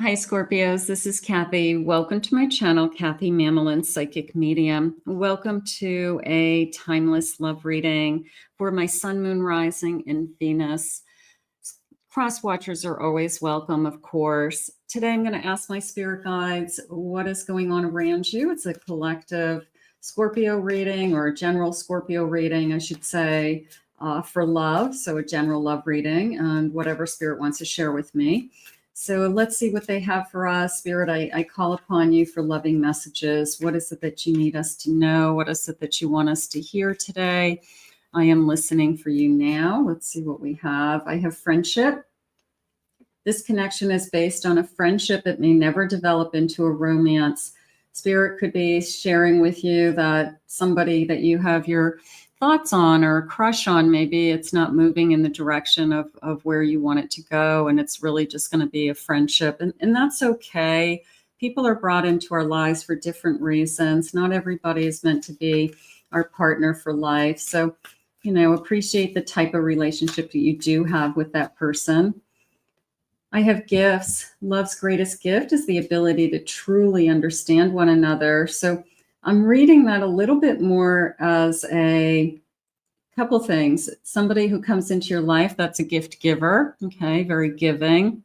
Hi, Scorpios. This is Kathy. Welcome to my channel, Kathy Mamolen, Psychic Medium. Welcome to a timeless love reading for my Sun, Moon, Rising, and Venus. Cross watchers are always welcome, of course. Today, I'm going to ask my spirit guides what is going on around you. It's a collective Scorpio reading, or a general Scorpio reading, I should say, for love. So a general love reading and whatever spirit wants to share with me. So let's see what they have for us. Spirit, I call upon you for loving messages. What is it that you need us to know? What is it that you want us to hear today? I am listening for you now. Let's see what we have. I have friendship. This connection is based on a friendship. It may never develop into a romance. Spirit could be sharing with you that somebody that you have your thoughts on or a crush on, maybe it's not moving in the direction of where you want it to go, and it's really just going to be a friendship, and that's okay. People are brought into our lives for different reasons. Not everybody is meant to be our partner for life. So, appreciate the type of relationship that you do have with that person. I have gifts. Love's greatest gift is the ability to truly understand one another. So I'm reading that a little bit more as a couple things. Somebody who comes into your life, that's a gift giver, okay, very giving.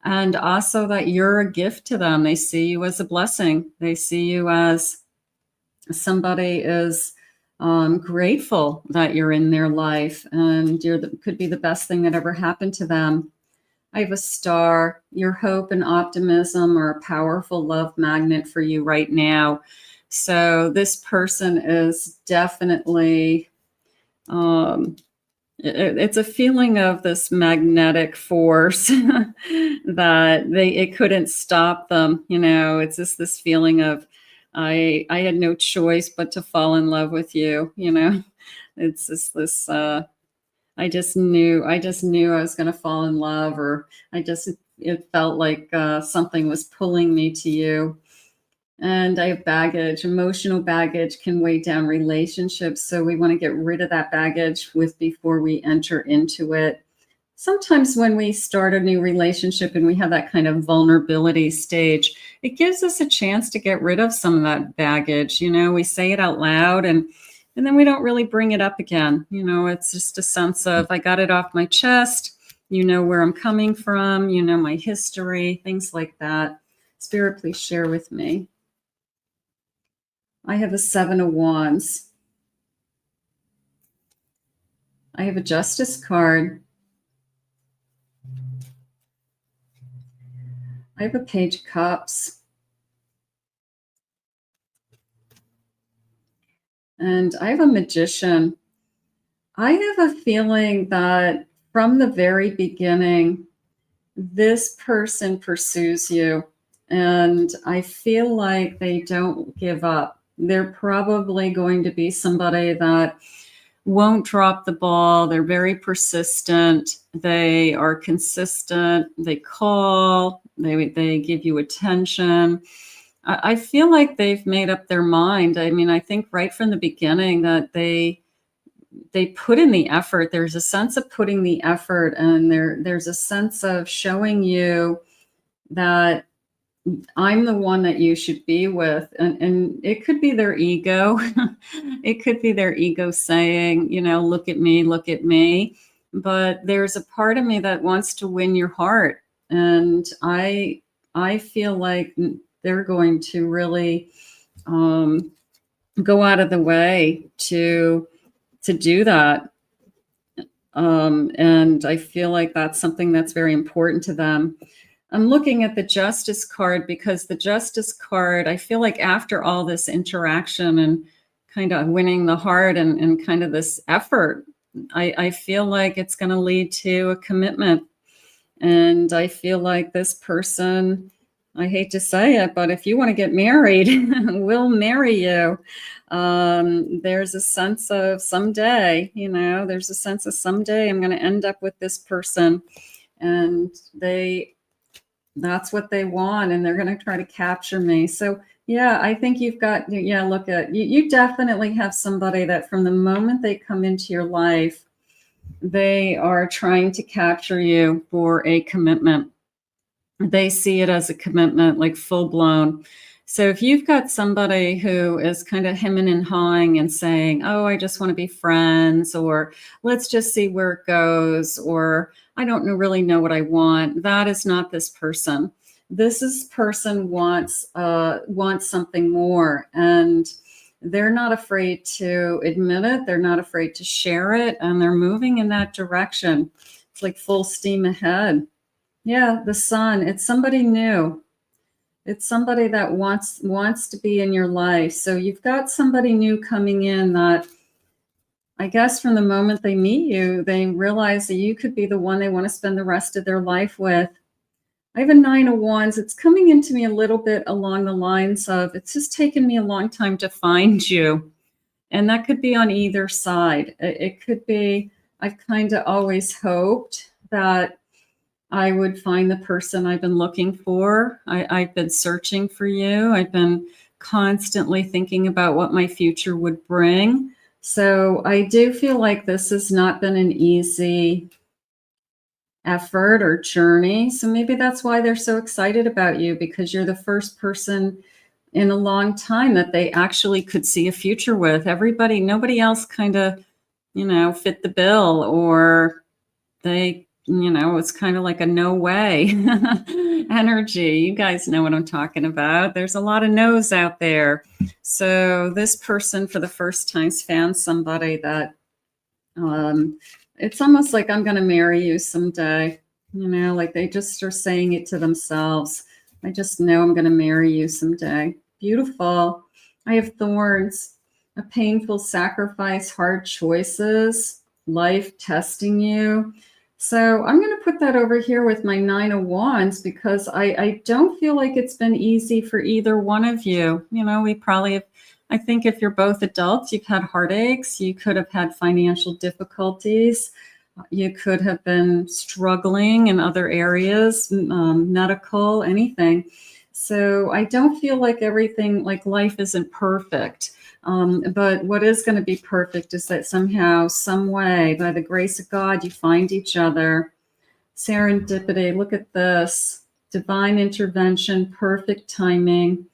And also that you're a gift to them. They see you as a blessing. They see you as somebody is grateful that you're in their life, and could be the best thing that ever happened to them. I have a star. Your hope and optimism are a powerful love magnet for you right now. So this person is definitely, it's a feeling of this magnetic force that it couldn't stop them. It's just this feeling of, I had no choice but to fall in love with you. It's just this, I just knew I was going to fall in love, or it felt like something was pulling me to you. And I have baggage. Emotional baggage can weigh down relationships. So we want to get rid of that baggage before we enter into it. Sometimes when we start a new relationship and we have that kind of vulnerability stage, it gives us a chance to get rid of some of that baggage. We say it out loud and then we don't really bring it up again. It's just a sense of, I got it off my chest. Where I'm coming from, my history, things like that. Spirit, please share with me. I have a 7 of Wands. I have a Justice card. I have a Page of Cups. And I have a Magician. I have a feeling that from the very beginning, this person pursues you. And I feel like they don't give up. They're probably going to be somebody that won't drop the ball. They're very persistent. They are consistent. They call. They give you attention. I feel like they've made up their mind. I mean, I think right from the beginning that they put in the effort. There's a sense of putting the effort, and there's a sense of showing you that I'm the one that you should be with. And it could be their ego. It could be their ego saying, look at me, look at me. But there's a part of me that wants to win your heart. And I feel like they're going to really go out of the way to do that. And I feel like that's something that's very important to them. I'm looking at the Justice card because the Justice card, I feel like after all this interaction and kind of winning the heart and kind of this effort, I feel like it's going to lead to a commitment. And I feel like this person, I hate to say it, but if you want to get married, we'll marry you. There's a sense of someday, there's a sense of someday I'm going to end up with this person. And that's what they want, and they're going to try to capture me. So yeah, I think you've got, look at, you definitely have somebody that from the moment they come into your life, they are trying to capture you for a commitment. They see it as a commitment, like full blown. So if you've got somebody who is kind of hemming and hawing and saying, oh, I just want to be friends, or let's just see where it goes, or I don't really know what I want, that is not this person. This person wants something more, and they're not afraid to admit it. They're not afraid to share it, and they're moving in that direction. It's like full steam ahead. Yeah, the sun. It's somebody new. It's somebody that wants to be in your life. So you've got somebody new coming in that, I guess from the moment they meet you, they realize that you could be the one they want to spend the rest of their life with. I have a 9 of Wands. It's coming into me a little bit along the lines of, it's just taken me a long time to find you. And that could be on either side. It could be, I've kind of always hoped that I would find the person I've been looking for. I've been searching for you. I've been constantly thinking about what my future would bring. So I do feel like this has not been an easy effort or journey. So maybe that's why they're so excited about you, because you're the first person in a long time that they actually could see a future with. Nobody else kind of, fit the bill, or they, it's kind of like a no way energy. You guys know what I'm talking about. There's a lot of no's out there. So this person for the first time found somebody that it's almost like, I'm going to marry you someday. Like they just are saying it to themselves. I just know I'm going to marry you someday. Beautiful. I have thorns, a painful sacrifice, hard choices, life testing you. So I'm going to put that over here with my 9 of Wands, because I don't feel like it's been easy for either one of you. We probably have, I think if you're both adults, you've had heartaches, you could have had financial difficulties, you could have been struggling in other areas, medical, anything. So I don't feel like everything, like life isn't perfect. But what is going to be perfect is that somehow, some way, by the grace of God, you find each other. Serendipity, look at this. Divine intervention, perfect timing,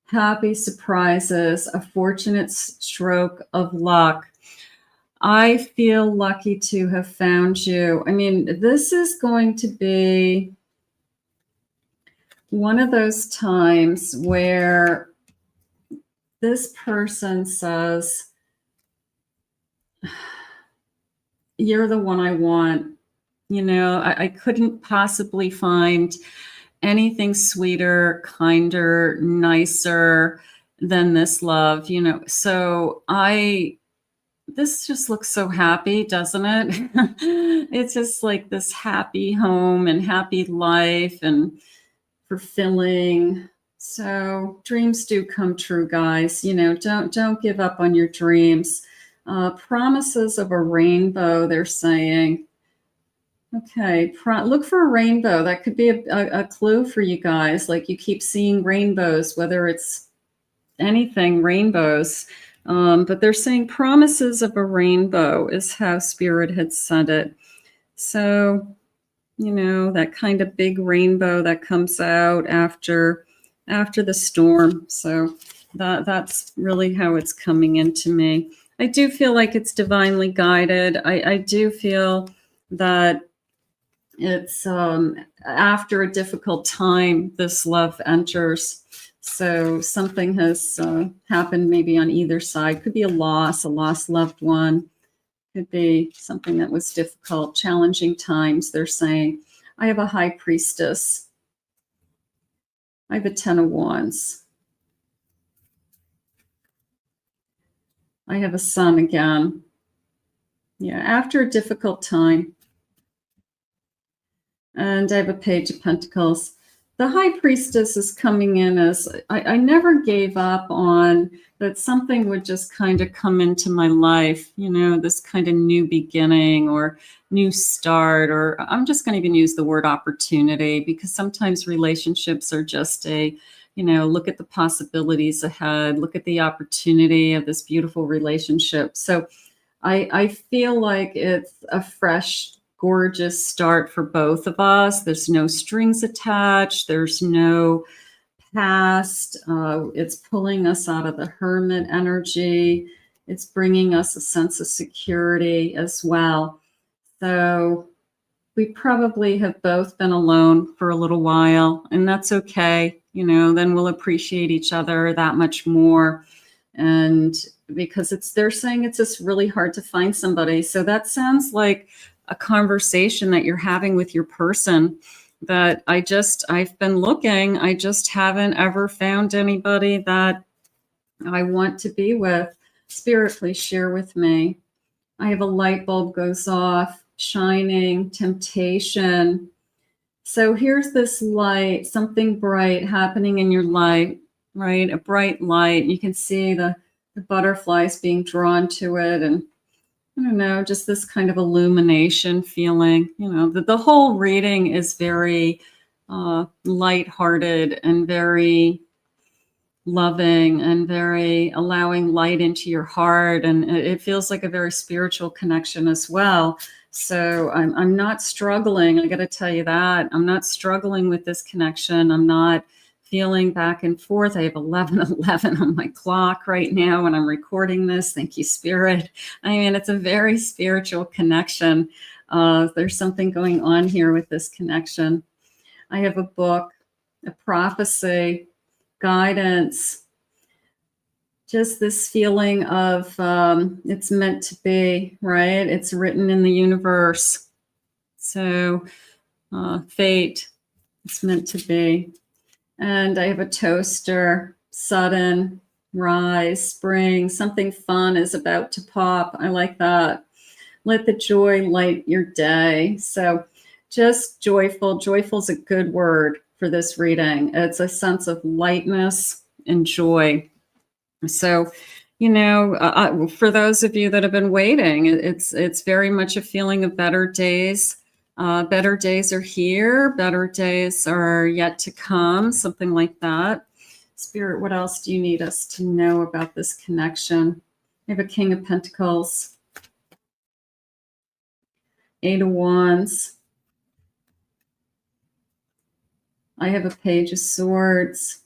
happy surprises, a fortunate stroke of luck. I feel lucky to have found you. I mean, this is going to be one of those times where this person says, you're the one I want. I couldn't possibly find anything sweeter, kinder, nicer than this love, So this just looks so happy, doesn't it? It's just like this happy home and happy life and fulfilling. So dreams do come true, guys. Don't give up on your dreams. Promises of a rainbow, they're saying. Okay, look for a rainbow. That could be a clue for you guys. Like you keep seeing rainbows, whether it's anything, rainbows. But they're saying promises of a rainbow is how Spirit had said it. So, that kind of big rainbow that comes out after the storm. So that's really how it's coming into me. I do feel like it's divinely guided. I do feel that it's after a difficult time, this love enters. So something has happened maybe on either side. Could be a lost loved one. Could be something that was difficult, challenging times, they're saying. I have a High Priestess. I have a 10 of Wands. I have a Sun again. Yeah, after a difficult time. And I have a Page of Pentacles. The High Priestess is coming in as, I never gave up on that something would just kind of come into my life, this kind of new beginning or new start, or I'm just going to even use the word opportunity, because sometimes relationships are just look at the possibilities ahead, look at the opportunity of this beautiful relationship. So I feel like it's a fresh gorgeous start for both of us. There's no strings attached. There's no past. It's pulling us out of the hermit energy. It's bringing us a sense of security as well. So we probably have both been alone for a little while, and that's okay. You know, then we'll appreciate each other that much more. And because they're saying it's just really hard to find somebody. So that sounds like a conversation that you're having with your person that I've been looking. I just haven't ever found anybody that I want to be with. Spirit, please share with me. I have a light bulb goes off, shining, temptation. So here's this light, something bright happening in your light, right? A bright light. You can see the butterflies being drawn to it. And I don't know, just this kind of illumination feeling. You know, the whole reading is very lighthearted and very loving and very allowing light into your heart. And it feels like a very spiritual connection as well. So I'm not struggling. I got to tell you that. I'm not struggling with this connection. I'm not feeling back and forth. I have 11:11 on my clock right now when I'm recording this. Thank you, Spirit. I mean, it's a very spiritual connection. There's something going on here with this connection. I have a book, a prophecy, guidance, just this feeling of it's meant to be, right? It's written in the universe. So fate, it's meant to be. And I have a toaster, sudden, rise, spring, something fun is about to pop. I like that. Let the joy light your day. So just joyful. Joyful is a good word for this reading. It's a sense of lightness and joy. So, you know, for those of you that have been waiting, it's very much a feeling of better days. Better days are here. Better days are yet to come. Something like that. Spirit, what else do you need us to know about this connection? I have a King of Pentacles, 8 of Wands. I have a Page of Swords.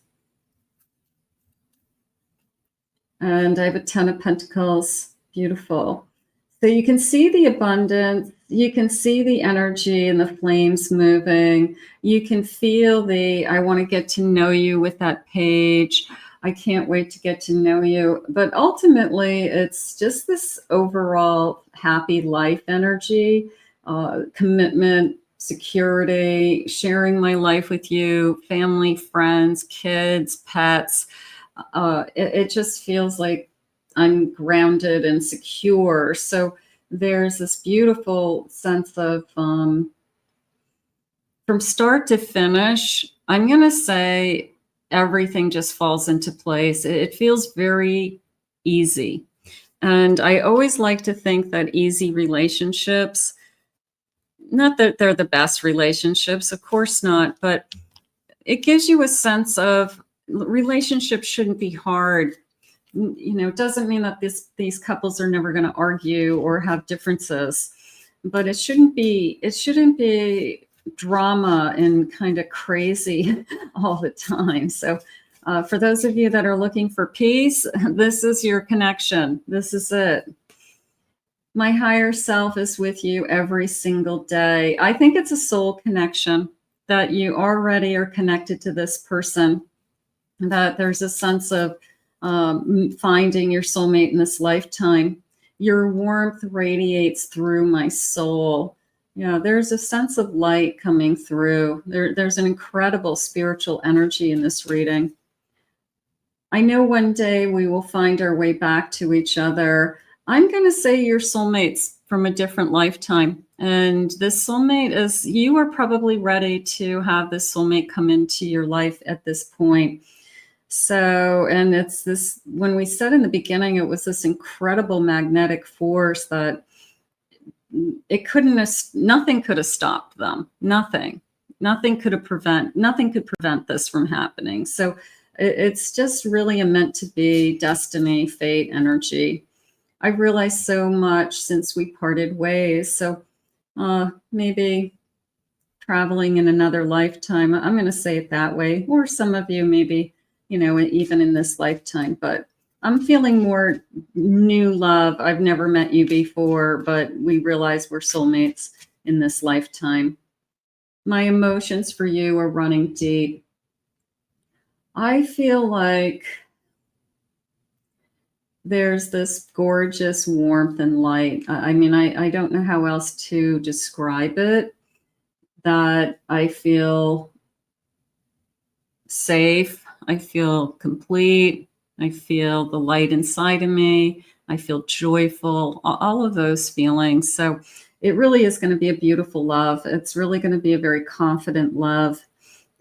And I have a 10 of Pentacles. Beautiful. So you can see the abundance. You can see the energy and the flames moving. You can feel I want to get to know you with that page. I can't wait to get to know you. But ultimately, it's just this overall happy life energy, commitment, security, sharing my life with you, family, friends, kids, pets. It just feels like I'm grounded and secure. So there's this beautiful sense of, from start to finish, I'm going to say everything just falls into place. It feels very easy. And I always like to think that easy relationships, not that they're the best relationships, of course not, but it gives you a sense of relationships shouldn't be hard. You know, it doesn't mean that these couples are never going to argue or have differences, but it shouldn't be drama and kind of crazy all the time. So for those of you that are looking for peace, this is your connection. This is it. My higher self is with you every single day. I think it's a soul connection, that you already are connected to this person, that there's a sense of finding your soulmate in this lifetime. Your warmth radiates through my soul. You know, there's a sense of light coming through. There's an incredible spiritual energy in this reading. I know one day we will find our way back to each other. I'm going to say you're soulmates from a different lifetime. And this soulmate you are probably ready to have this soulmate come into your life at this point. So, and it's this, when we said in the beginning, it was this incredible magnetic force that nothing could have stopped them. Nothing could prevent this from happening. So it's just really a meant to be destiny, fate energy. I've realized so much since we parted ways. So maybe traveling in another lifetime. I'm going to say it that way. Or some of you maybe, you know, even in this lifetime. But I'm feeling more new love. I've never met you before, but we realize we're soulmates in this lifetime. My emotions for you are running deep. I feel like there's this gorgeous warmth and light. I mean, I don't know how else to describe it, that I feel safe. I feel complete. I feel the light inside of me. I feel joyful, all of those feelings. So it really is going to be a beautiful love. It's really going to be a very confident love.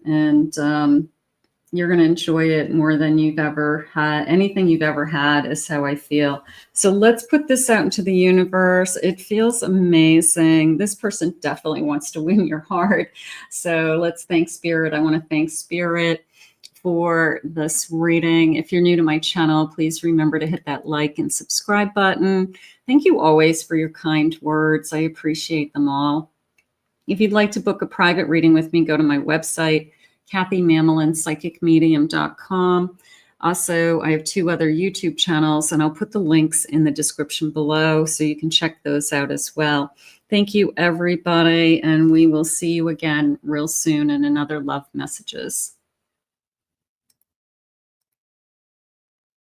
And you're going to enjoy it more than you've ever had. Anything you've ever had is how I feel. So let's put this out into the universe. It feels amazing. This person definitely wants to win your heart. So let's thank Spirit. I want to thank Spirit for this reading. If you're new to my channel, please remember to hit that like and subscribe button. Thank you always for your kind words. I appreciate them all. If you'd like to book a private reading with me, go to my website, kathymamolenspsychicmedium.com. Also, I have 2 other YouTube channels, and I'll put the links in the description below so you can check those out as well. Thank you, everybody, and we will see you again real soon in another Love Messages.